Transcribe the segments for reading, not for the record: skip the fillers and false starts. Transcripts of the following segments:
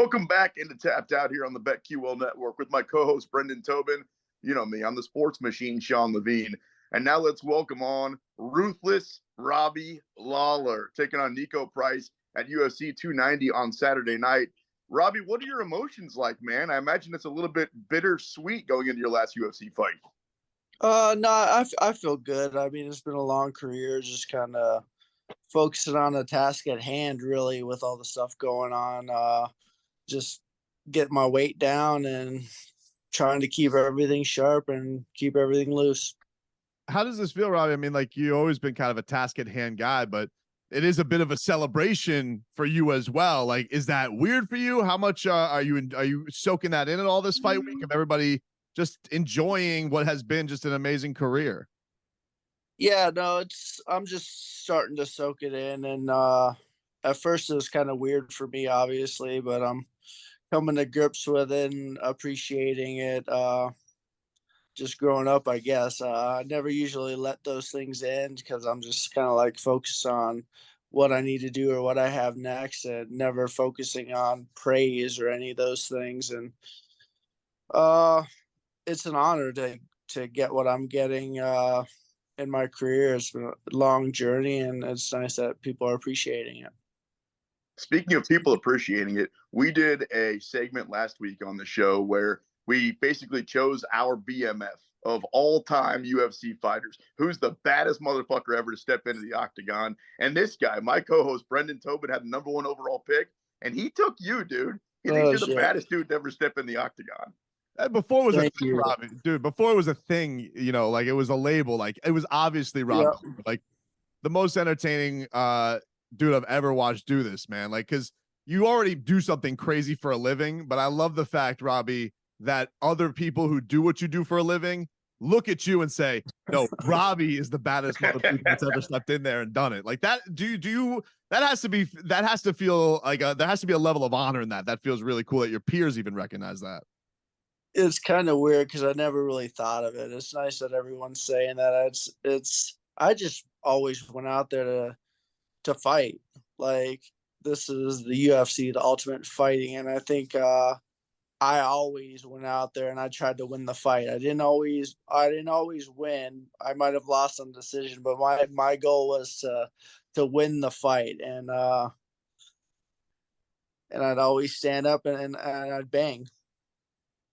Welcome back into Tapped Out here on the BetQL Network with my co-host Brendan Tobin. You know me, I'm the sports machine, Sean Levine. And now let's welcome on ruthless Robbie Lawler, taking on Nico Price at UFC 290 on Saturday night. Robbie, what are your emotions like, man? I imagine it's a little bit bittersweet going into your last UFC fight. No, I feel good. I mean, it's been a long career, just kind of focusing on the task at hand, really, with all the stuff going on. Just get my weight down and trying to keep everything sharp and keep everything loose. How does this feel, Robbie? I mean, like, you've always been kind of a task at hand guy, but it is a bit of a celebration for you as well. Like, is that weird for you? How much are you soaking that in at all this fight week of everybody just enjoying what has been just an amazing career? Yeah, no, I'm just starting to soak it in, and at first it was kind of weird for me, obviously, but I'm coming to grips with it and appreciating it. Just growing up, I guess. I never usually let those things in because I'm just kind of like focused on what I need to do or what I have next, and never focusing on praise or any of those things. And it's an honor to get what I'm getting in my career. It's been a long journey, and it's nice that people are appreciating it. Speaking of people appreciating it, we did a segment last week on the show where we basically chose our BMF of all-time UFC fighters. Who's the baddest motherfucker ever to step into the octagon? And this guy, my co-host Brendan Tobin, had the number one overall pick, and he took you, dude. He thinks you're the baddest dude to ever step in the octagon. Before it was a thing, Robbie, dude. Before it was a thing, you know, like it was a label. Like it was obviously Robbie, like the most entertaining dude I've ever watched do this, man. Like, because you already do something crazy for a living, but I love the fact, Robbie, that other people who do what you do for a living look at you and say, no, Robbie is the baddest motherfucker that's ever stepped in there and done it. Like that. Do you that has to feel like there has to be a level of honor in that. That feels really cool that your peers even recognize that. It's kind of weird because I never really thought of it. It's nice that everyone's saying that. I just always went out there to fight. Like, this is the UFC, the ultimate fighting, and I think I always went out there and I tried to win the fight. I didn't always win. I might have lost on decision, but my goal was to win the fight, and I'd always stand up and I'd bang.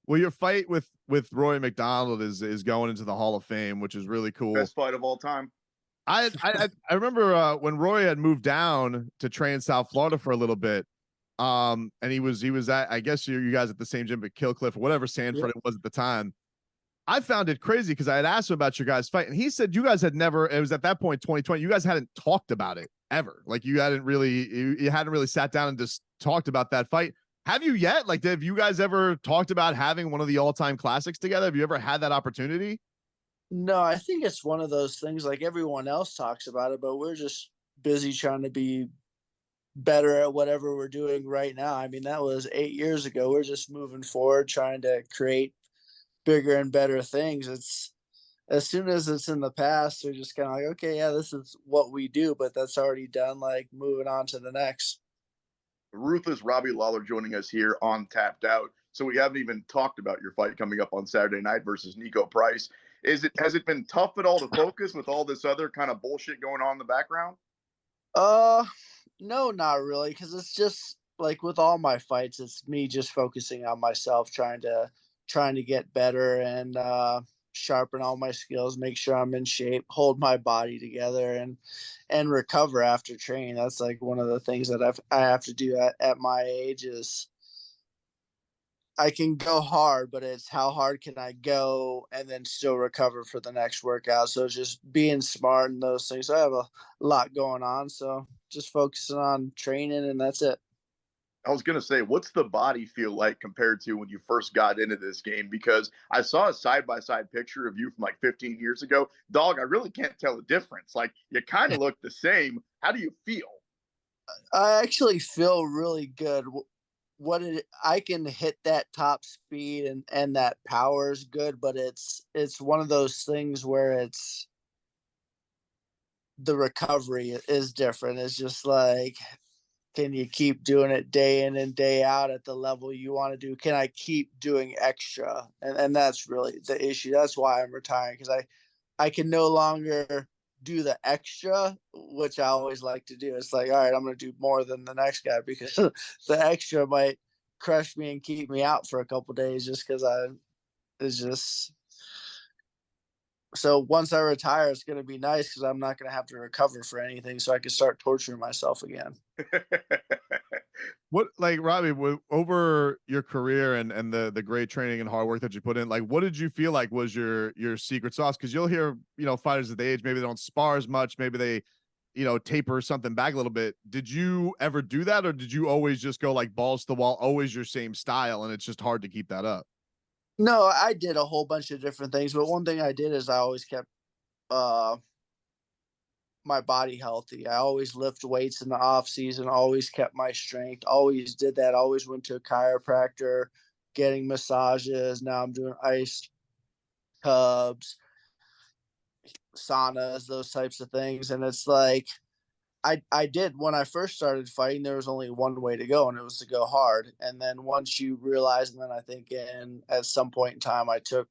Well, your fight with Rory Macdonald is going into the Hall of Fame, which is really cool. Best fight of all time. I remember when Rory had moved down to train in South Florida for a little bit. And he was at, I guess you guys at the same gym at Killcliff or whatever Sanford it was at the time. I found it crazy because I had asked him about your guys' fight, and he said you guys had never. It was at that point, 2020. You guys hadn't talked about it ever. Like you hadn't really sat down and just talked about that fight. Have you yet? Like, have you guys ever talked about having one of the all-time classics together? Have you ever had that opportunity? No, I think it's one of those things like everyone else talks about it, but we're just busy trying to be better at whatever we're doing right now. I mean, that was 8 years ago. We're just moving forward, trying to create bigger and better things. It's as soon as it's in the past, they're just kind of like, okay, yeah, this is what we do, but that's already done. Like, moving on to the next. Ruthless Robbie Lawler joining us here on Tapped Out. So we haven't even talked about your fight coming up on Saturday night versus Nico Price. Has it been tough at all to focus with all this other kind of bullshit going on in the background? No, not really, because it's just like with all my fights, it's me just focusing on myself, trying to get better and sharpen all my skills, make sure I'm in shape, hold my body together, and recover after training. That's like one of the things that I have to do at my age is I can go hard, but it's how hard can I go and then still recover for the next workout. So it's just being smart in those things. I have a lot going on, so just focusing on training, and that's it. I was going to say, what's the body feel like compared to when you first got into this game? Because I saw a side-by-side picture of you from like 15 years ago. Dog, I really can't tell the difference. Like, you kind of look the same. How do you feel? I actually feel really good. I can hit that top speed and that power is good, but it's one of those things where it's the recovery is different. It's just like can you keep doing it day in and day out at the level you want to do? Can I keep doing extra? And that's really the issue. That's why I'm retiring, because I can no longer do the extra, which I always like to do. It's like, all right, I'm going to do more than the next guy, because the extra might crush me and keep me out for a couple days, just because it's just. So once I retire, it's going to be nice, because I'm not going to have to recover for anything, so I can start torturing myself again. What, like, Robbie, over your career and the great training and hard work that you put in, like, what did you feel like was your secret sauce? Because you'll hear, fighters at the age, maybe they don't spar as much, maybe they, taper something back a little bit. Did you ever do that, or did you always just go like balls to the wall, always your same style, and it's just hard to keep that up? No, I did a whole bunch of different things, but one thing I did is I always kept my body healthy. I always lift weights in the off season, always kept my strength, always did that. Always went to a chiropractor, getting massages. Now I'm doing ice tubs, saunas, those types of things. And it's like, I did, when I first started fighting, there was only one way to go, and it was to go hard. And then once you realize, and then I think at some point in time, I took,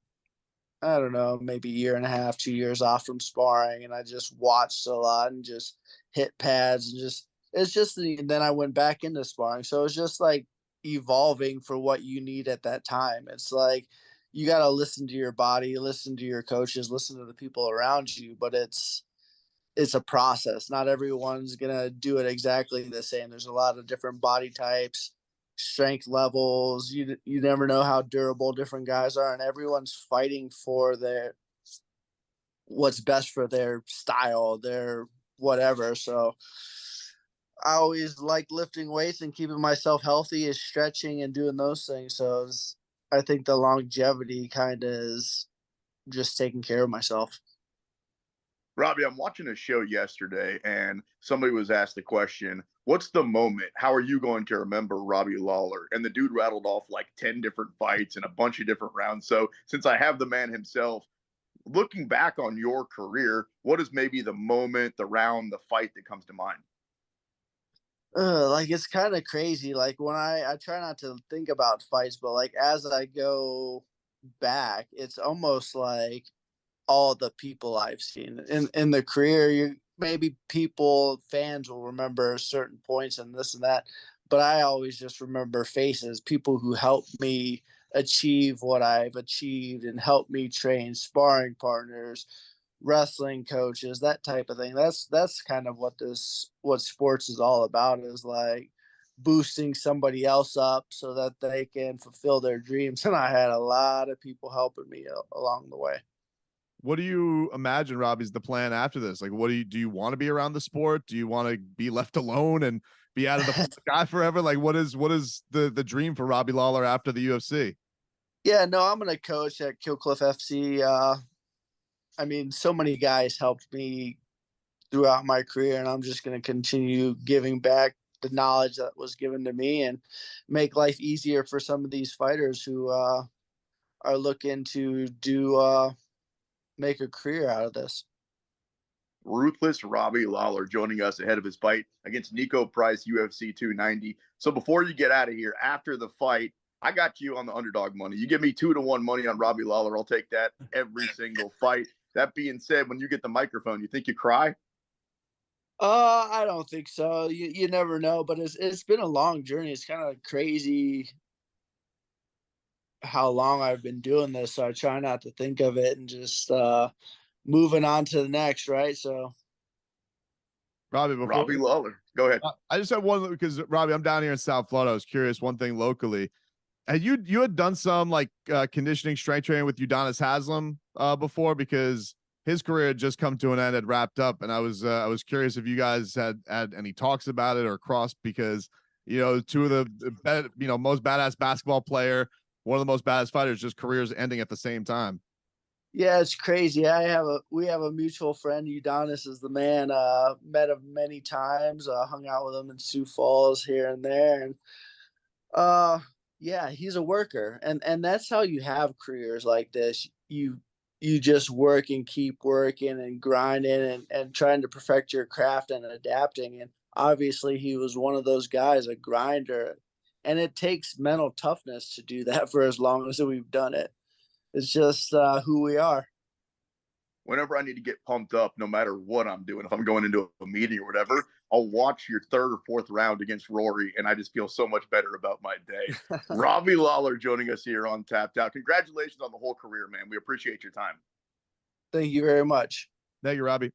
I don't know, maybe a year and a half, 2 years off from sparring, and I just watched a lot and just hit pads, and then I went back into sparring. So it's just like evolving for what you need at that time. It's like you got to listen to your body, listen to your coaches, listen to the people around you, but it's a process. Not everyone's going to do it exactly the same. There's a lot of different body types, strength levels. You never know how durable different guys are, and everyone's fighting for what's best for their style, their whatever. So I always like lifting weights and keeping myself healthy, is stretching and doing those things. So I think the longevity kind of is just taking care of myself. Robbie, I'm watching a show yesterday, and somebody was asked the question, what's the moment? How are you going to remember Robbie Lawler? And the dude rattled off like 10 different fights and a bunch of different rounds. So since I have the man himself, looking back on your career, what is maybe the moment, the round, the fight that comes to mind? Like, it's kind of crazy. Like, when I try not to think about fights, but like as I go back, it's almost like all the people I've seen in the career. Maybe fans will remember certain points and this and that, but I always just remember faces, people who helped me achieve what I've achieved and helped me train, sparring partners, wrestling coaches, that type of thing. That's kind of what sports is all about, is like boosting somebody else up so that they can fulfill their dreams. And I had a lot of people helping me along the way. What do you imagine, Robbie's the plan after this? Like, do you want to be around the sport? Do you want to be left alone and be out of the sky forever? Like, what is the dream for Robbie Lawler after the UFC? Yeah, no, I'm going to coach at Killcliff FC. I mean, so many guys helped me throughout my career, and I'm just going to continue giving back the knowledge that was given to me and make life easier for some of these fighters who are looking to make a career out of this. Ruthless Robbie Lawler joining us ahead of his fight against Nico Price, UFC 290. So before you get out of here, after the fight, I got you on the underdog money. You give me 2-1 money on Robbie Lawler, I'll take that every single fight. That being said, when you get the microphone, you think you cry? I don't think so. You never know, but it's been a long journey. It's kind of crazy how long I've been doing this, so I try not to think of it and just moving on to the next, right? So Robbie Lawler, go ahead. I just have one, because Robbie, I'm down here in South Florida. I was curious, one thing locally. And you had done some like conditioning, strength training with Udonis Haslem before, because his career had just come to an end, had wrapped up, and I was curious if you guys had any talks about it or crossed, because two of the most badass basketball player, one of the most badass fighters, just careers ending at the same time. Yeah, it's crazy. We have a mutual friend. Udonis is the man. Met him many times. Hung out with him in Sioux Falls here and there, and yeah, he's a worker, and that's how you have careers like this. You just work and keep working and grinding and trying to perfect your craft and adapting. And obviously he was one of those guys, a grinder, and it takes mental toughness to do that for as long as we've done it. It's just who we are. Whenever I need to get pumped up, no matter what I'm doing, if I'm going into a meeting or whatever, I'll watch your third or fourth round against Rory, and I just feel so much better about my day. Robbie Lawler joining us here on Tapped Out. Congratulations on the whole career, man. We appreciate your time. Thank you very much. Thank you, Robbie.